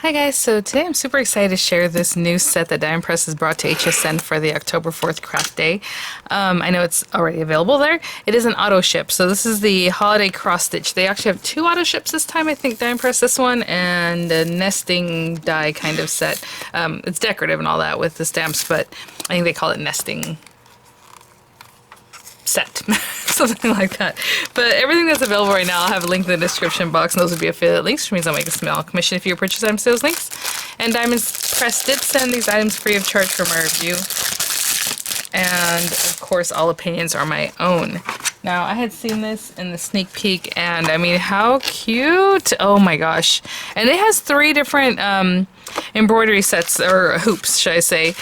Hi guys, so today I'm super excited to share this new set that Diamond Press has brought to HSN for the October 4th craft day. I know it's already available there. It is an auto ship, so this is the holiday cross stitch. They actually have two auto ships this time, I think Diamond Press this one, and a nesting die kind of set. It's decorative and all that with the stamps, but I think they call it nesting set. Something like that. But everything that's available right now, I'll have a link in the description box, and those would be affiliate links, which means I'll make a small commission if you purchase items to those links. And Diamond Press did send these items free of charge for my review. And of course, all opinions are my own. Now, I had seen this in the sneak peek, and I mean, how cute! Oh my gosh. And it has three different embroidery sets, or hoops, should I say.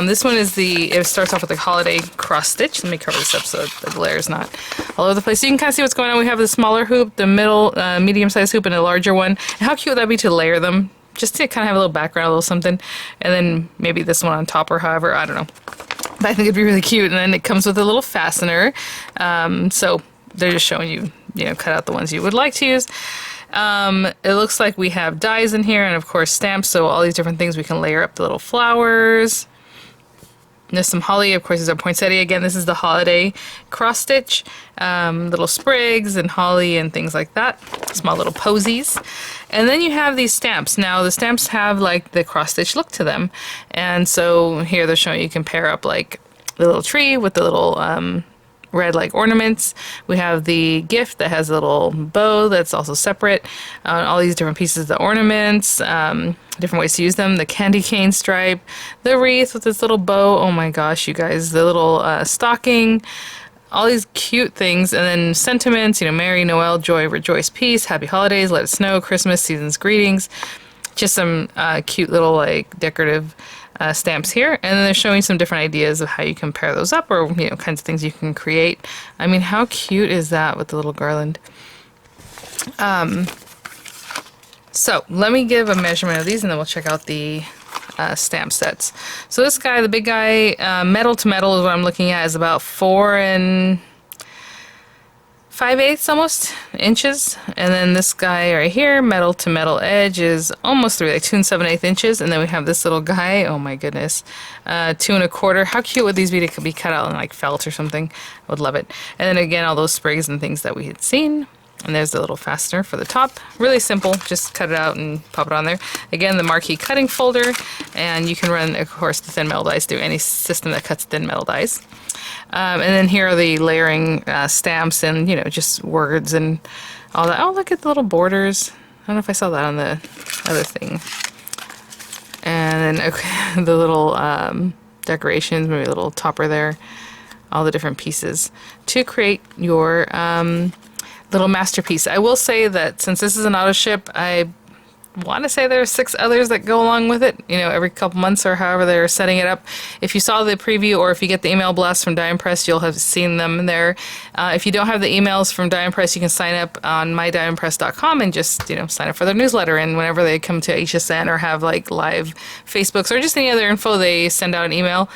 This one is it starts off with the holiday cross stitch. Let me cover this up so the glare is not all over the place. So you can kind of see what's going on. We have the smaller hoop, the middle, medium-sized hoop, and a larger one. And how cute would that be to layer them? Just to kind of have a little background, a little something. And then maybe this one on top or however, I don't know. But I think it'd be really cute. And then it comes with a little fastener. So they're just showing you, cut out the ones you would like to use. It looks like we have dies in here and of course stamps, so all these different things we can layer up the little flowers. There's some holly, of course, these are poinsettia. Again, this is the holiday cross stitch. Little sprigs and holly and things like that. Small little posies. And then you have these stamps. Now, the stamps have like the cross stitch look to them. And so here they're showing you can pair up like the little tree with the little red like ornaments. We have the gift that has a little bow that's also separate. All these different pieces of the ornaments, different ways to use them. The candy cane stripe, the wreath with this little bow. Oh my gosh, you guys, the little stocking. All these cute things, and then sentiments, Merry Noel, joy, rejoice, peace, happy holidays, let it snow, Christmas, season's greetings. Just some cute little like decorative stamps here, and then they're showing some different ideas of how you can pair those up, or kinds of things you can create. I mean, how cute is that with the little garland? So let me give a measurement of these, and then we'll check out the stamp sets. So this guy, the big guy, metal to metal is what I'm looking at, is about 4 5/8 almost inches, and then this guy right here, metal to metal edge, is almost 3, like 2 7/8 inches, and then we have this little guy, oh my goodness, 2 1/4. How cute would these be to be cut out in like felt or something? I would love it. And then again, all those sprigs and things that we had seen. And there's the little fastener for the top. Really simple, just cut it out and pop it on there. Again, the marquee cutting folder, and you can run, of course, the thin metal dies through any system that cuts thin metal dies. And then here are the layering stamps and, just words and all that. Oh, look at the little borders. I don't know if I saw that on the other thing. And then okay, the little decorations, maybe a little topper there. All the different pieces to create your little masterpiece. I will say that since this is an auto ship, I want to say there are 6 others that go along with it, every couple months or however they're setting it up. If you saw the preview or if you get the email blast from Diamond Press, you'll have seen them there. If you don't have the emails from Diamond Press, you can sign up on mydiamondpress.com and just, sign up for their newsletter, and whenever they come to HSN or have like live Facebooks or just any other info, they send out an email.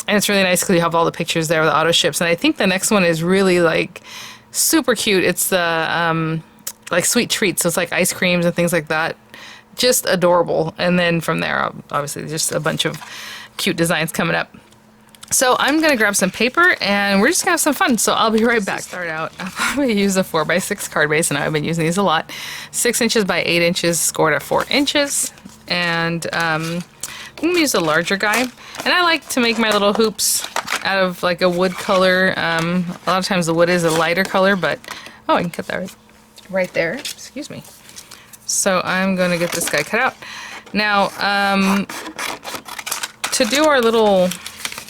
And it's really nice because you have all the pictures there of the auto ships. And I think the next one is really like super cute. It's the like sweet treats, so it's like ice creams and things like that. Just adorable. And then from there, obviously, just a bunch of cute designs coming up. So I'm gonna grab some paper and we're just gonna have some fun. So I'll be right back. To start out, I'll probably use a 4x6 card base, and I've been using these a lot. 6 inches by 8 inches, scored at 4 inches, and I'm gonna use a larger guy. And I like to make my little hoops out of like a wood color. A lot of times the wood is a lighter color, but oh, I can cut that right there. Excuse me. So I'm going to get this guy cut out. Now, to do our little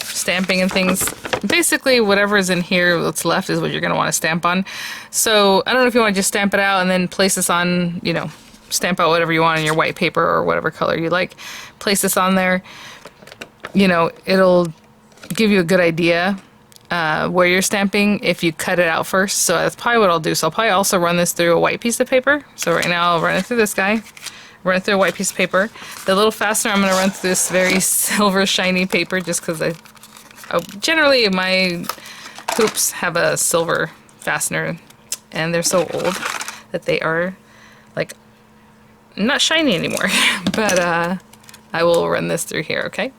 stamping and things, basically whatever is in here that's left is what you're going to want to stamp on. So I don't know if you want to just stamp it out and then place this on, stamp out whatever you want on your white paper or whatever color you like. Place this on there. It'll give you a good idea where you're stamping if you cut it out first. So that's probably what I'll do. So I'll probably also run this through a white piece of paper. So right now I'll run it through this guy, run it through a white piece of paper. The little fastener I'm going to run through this very silver shiny paper, just because generally my hoops have a silver fastener, and they're so old that they are like not shiny anymore. But I will run this through here, okay?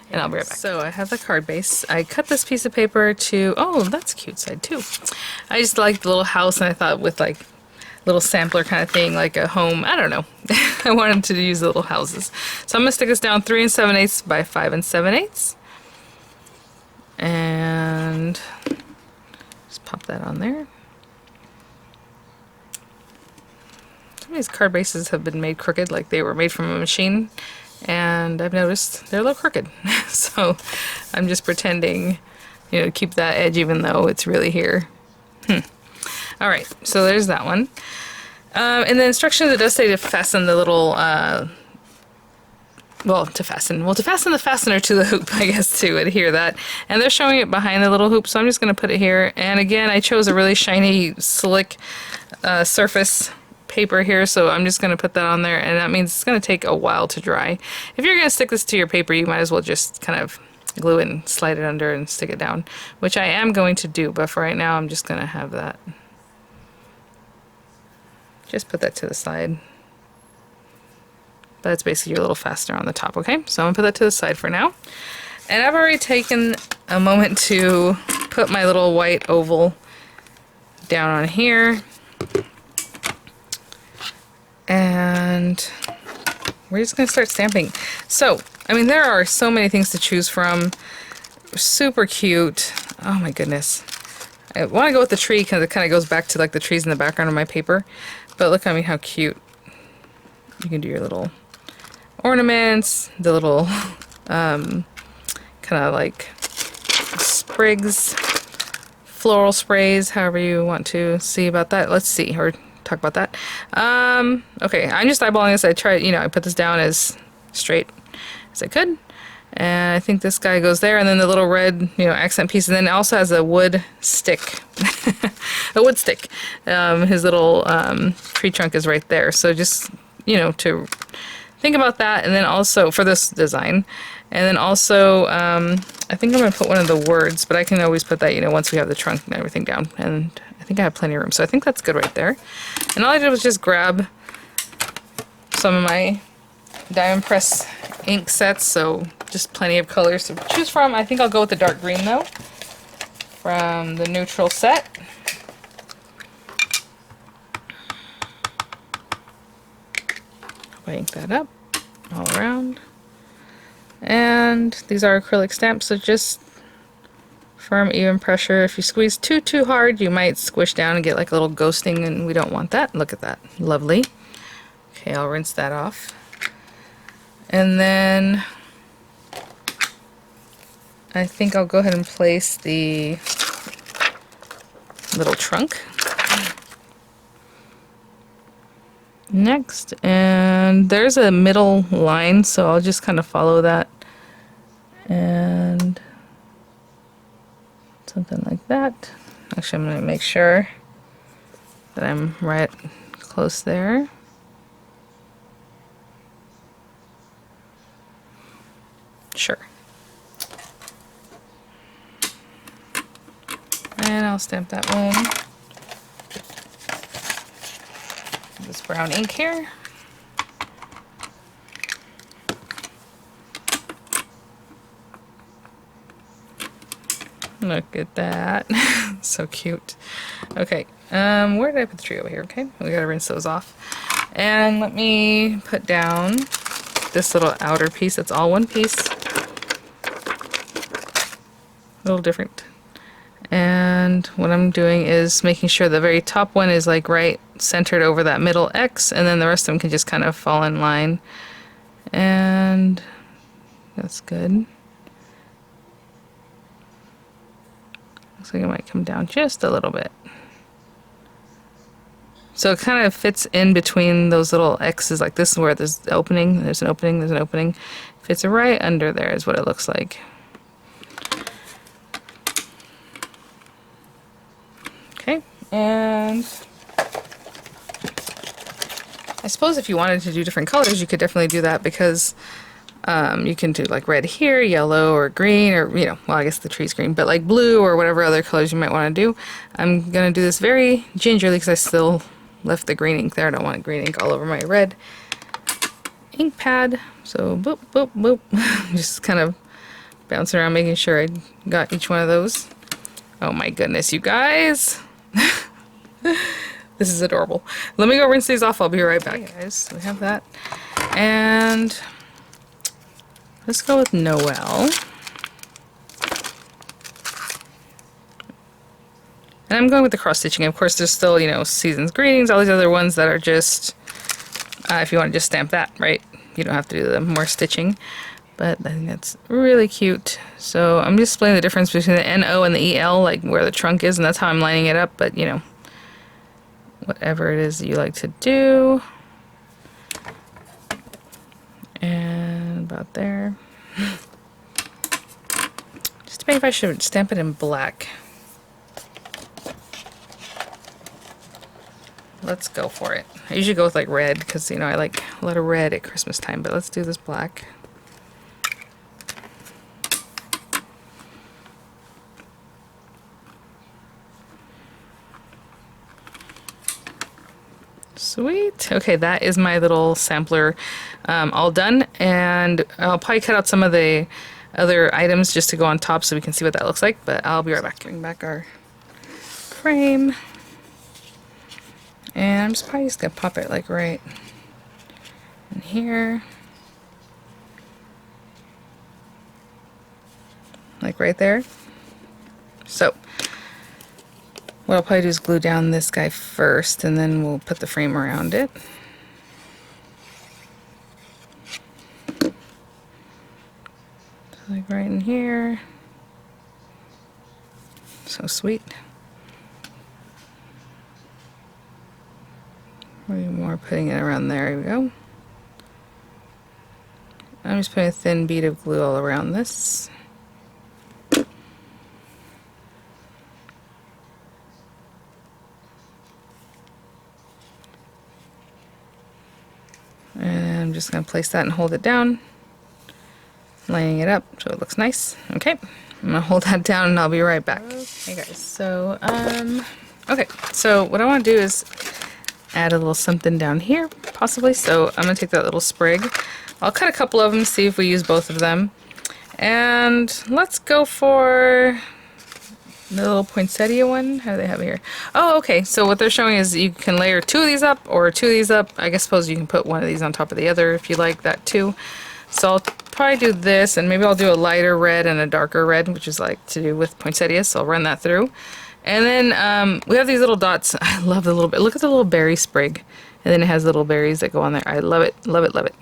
And I'll be right back. So I have the card base. I cut this piece of paper to, oh, that's a cute side too. I just like the little house, and I thought with like little sampler kind of thing, like a home, I don't know. I wanted to use little houses. So I'm gonna stick this down 3 7/8 by 5 7/8. And just pop that on there. Some of these card bases have been made crooked, like they were made from a machine. And I've noticed they're a little crooked. So I'm just pretending, you know, to keep that edge even though it's really here. Alright, so there's that one. In the instructions it does say to fasten the little, to fasten the fastener to the hoop, I guess, to adhere that. And they're showing it behind the little hoop, so I'm just going to put it here. And again, I chose a really shiny, slick surface paper here, so I'm just going to put that on there, and that means it's going to take a while to dry. If you're going to stick this to your paper, you might as well just kind of glue it and slide it under and stick it down, which I am going to do, but for right now I'm just going to have that. Just put that to the side. That's basically your little fastener on the top, okay? So I'm going to put that to the side for now. And I've already taken a moment to put my little white oval down on here. And we're just going to start stamping. So, I mean, there are so many things to choose from. Super cute. Oh my goodness. I want to go with the tree because it kind of goes back to like the trees in the background of my paper. But look, I mean, how cute. You can do your little ornaments, the little kind of like sprigs, floral sprays, however you want to see about that. Let's see, or talk about that. Okay, I'm just eyeballing this. I tried, you know, I put this down as straight as I could. And I think this guy goes there, and then the little red, you know, accent piece, and then it also has a wood stick. A wood stick. His little tree trunk is right there. So just, you know, to think about that, and then also for this design. And then also, I think I'm going to put one of the words, but I can always put that, you know, once we have the trunk and everything down. And I think I have plenty of room, so I think that's good right there. And all I did was just grab some of my Diamond Press ink sets, so just plenty of colors to choose from. I think I'll go with the dark green though, from the neutral set. Ink that up all around. And these are acrylic stamps, so just firm, even pressure. If you squeeze too hard, you might squish down and get like a little ghosting, and we don't want that. Look at that. Lovely. Okay, I'll rinse that off. And then I think I'll go ahead and place the little trunk next, and there's a middle line, so I'll just kind of follow that and something like that. Actually, I'm going to make sure that I'm right close there. Sure. And I'll stamp that one. This brown ink here. Look at that. So cute. Okay, where did I put the tree? Over here? Okay, we gotta rinse those off. And let me put down this little outer piece. It's all one piece. A little different. And what I'm doing is making sure the very top one is like right centered over that middle X, and then the rest of them can just kind of fall in line. And that's good. Looks like it might come down just a little bit. So it kind of fits in between those little X's, like this is where there's the opening, there's an opening, there's an opening. Fits right under there is what it looks like. Okay, and I suppose if you wanted to do different colors, you could definitely do that, because you can do like red here, yellow, or green, or, you know, well, I guess the tree's green, but like blue or whatever other colors you might want to do. I'm going to do this very gingerly because I still left the green ink there. I don't want green ink all over my red. ink pad. So boop, boop, boop. Just kind of bouncing around making sure I got each one of those. Oh my goodness, you guys. This is adorable. Let me go rinse these off. I'll be right back. Okay, guys, so we have that. And let's go with Noel. And I'm going with the cross stitching. Of course, there's still, you know, Season's Greetings, all these other ones that are just, if you want to just stamp that, right? You don't have to do the more stitching. But I think that's really cute. So I'm just explaining the difference between the NO and the EL, like where the trunk is, and that's how I'm lining it up. But, you know, whatever it is that you like to do. And about there. Just debating if I should stamp it in black. Let's go for it. I usually go with like red because, you know, I like a lot of red at Christmas time, but let's do this black. Sweet. Okay, that is my little sampler all done, and I'll probably cut out some of the other items just to go on top so we can see what that looks like, but I'll be right back. Bring back our frame, and I'm just probably just gonna pop it like right in here, like right there. So what I'll probably do is glue down this guy first, and then we'll put the frame around it. So like right in here. So sweet. Maybe more putting it around there. Here we go. I'm just putting a thin bead of glue all around this. And I'm just going to place that and hold it down, laying it up so it looks nice. Okay, I'm going to hold that down and I'll be right back. Okay guys, so, okay, so what I want to do is add a little something down here, possibly. So I'm going to take that little sprig. I'll cut a couple of them, see if we use both of them. And let's go for the little poinsettia one. How do they have it here? Oh, okay. So what they're showing is you can layer two of these up or two of these up. I guess suppose you can put one of these on top of the other if you like that too. So I'll probably do this, and maybe I'll do a lighter red and a darker red, which is like to do with poinsettias. So I'll run that through. And then we have these little dots. I love the little bit. Look at the little berry sprig. And then it has little berries that go on there. I love it, love it, love it.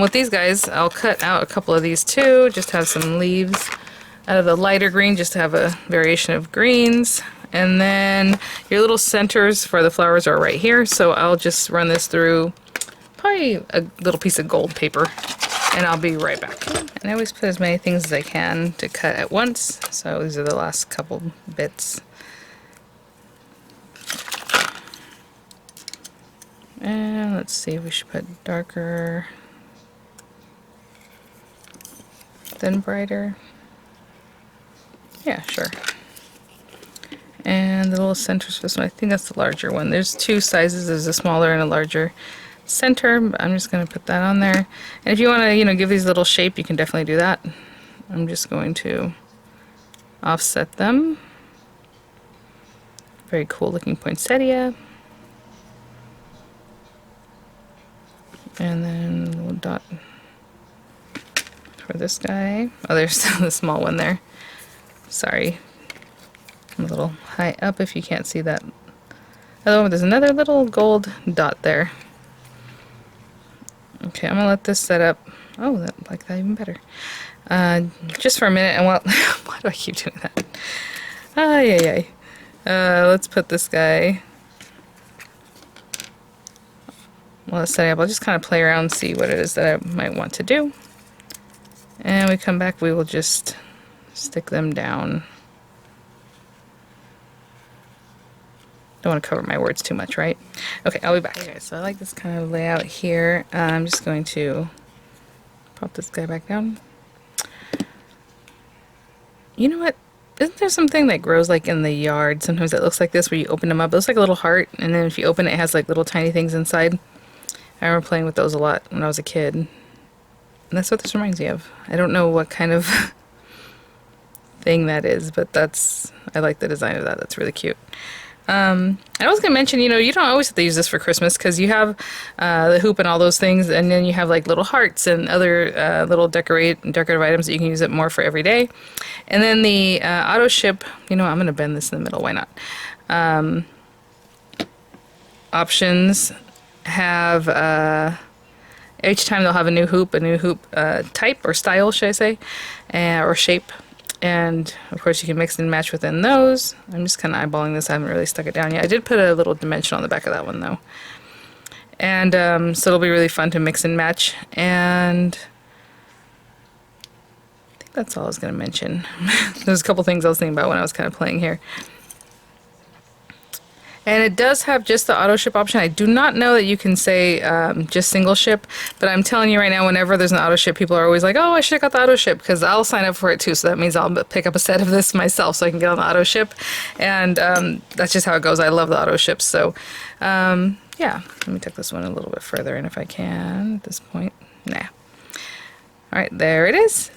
With these guys, I'll cut out a couple of these too. Just have some leaves out of the lighter green, just to have a variation of greens. And then your little centers for the flowers are right here. So I'll just run this through probably a little piece of gold paper, and I'll be right back. And I always put as many things as I can to cut at once. So these are the last couple bits. And let's see if we should put darker, then brighter. Yeah, sure. And the little centers for this one, I think that's the larger one. There's two sizes, there's a smaller and a larger center, but I'm just going to put that on there. And if you want to, you know, give these a little shape, you can definitely do that. I'm just going to offset them. Very cool looking poinsettia. And then a little dot for this guy. Oh, there's still the small one there. Sorry. I'm a little high up if you can't see that. Oh, there's another little gold dot there. Okay, I'm gonna let this set up. Oh, that, like that even better. Just for a minute, and while why do I keep doing that? Ay, ay, ay. Let's put this guy. Well, let's set it up. I'll just kind of play around and see what it is that I might want to do. And we come back, we will just stick them down. Don't want to cover my words too much, right? Okay, I'll be back. Okay, so I like this kind of layout here. I'm just going to pop this guy back down. You know what? Isn't there something that grows like in the yard? Sometimes it looks like this where you open them up. It looks like a little heart, and then if you open it, it has like little tiny things inside. I remember playing with those a lot when I was a kid. And that's what this reminds me of. I don't know what kind of thing that is, but I like the design of that. That's really cute. I was going to mention, you don't always have to use this for Christmas because you have the hoop and all those things, and then you have like little hearts and other little decorative items that you can use it more for every day. And then the Autoship, I'm going to bend this in the middle, why not? Options have, each time they'll have a new hoop type or style, should I say, or shape. And of course you can mix and match within those. I'm just kind of eyeballing this. I haven't really stuck it down yet. I did put a little dimension on the back of that one though. And so it'll be really fun to mix and match. And I think that's all I was going to mention. There's a couple things I was thinking about when I was kind of playing here. And it does have just the auto ship option. I do not know that you can say just single ship, but I'm telling you right now, whenever there's an auto ship, people are always like, oh, I should have got the auto ship, because I'll sign up for it too. So that means I'll pick up a set of this myself so I can get on the auto ship. And that's just how it goes. I love the auto ships. So yeah, let me tuck this one a little bit further in if I can at this point. Nah. All right, there it is.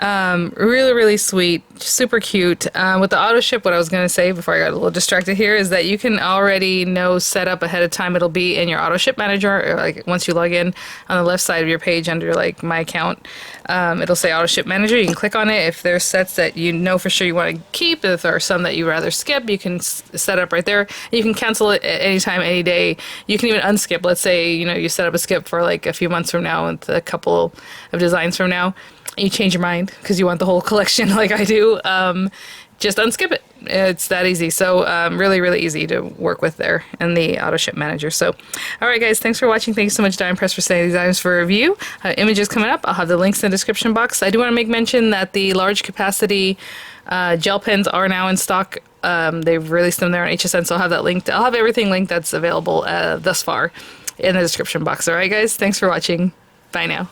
Really, really sweet, super cute. With the auto ship, what I was going to say before I got a little distracted here is that you can already set up ahead of time. It'll be in your auto ship manager, or like once you log in on the left side of your page under like my account, it'll say auto ship manager. You can click on it. If there's sets that you know for sure you want to keep, if there are some that you rather skip, you can set up right there. You can cancel it at any time, any day. You can even unskip. Let's say, you set up a skip for like a few months from now with a couple of designs from now. You change your mind because you want the whole collection like I do, just unskip it. It's that easy. So really, really easy to work with there in the Autoship Manager. So, all right, guys, thanks for watching. Thank you so much, Diamond Press, for sending these items for review. Images coming up. I'll have the links in the description box. I do want to make mention that the large capacity gel pens are now in stock. They've released them there on HSN, so I'll have that linked. I'll have everything linked that's available thus far in the description box. All right, guys, thanks for watching. Bye now.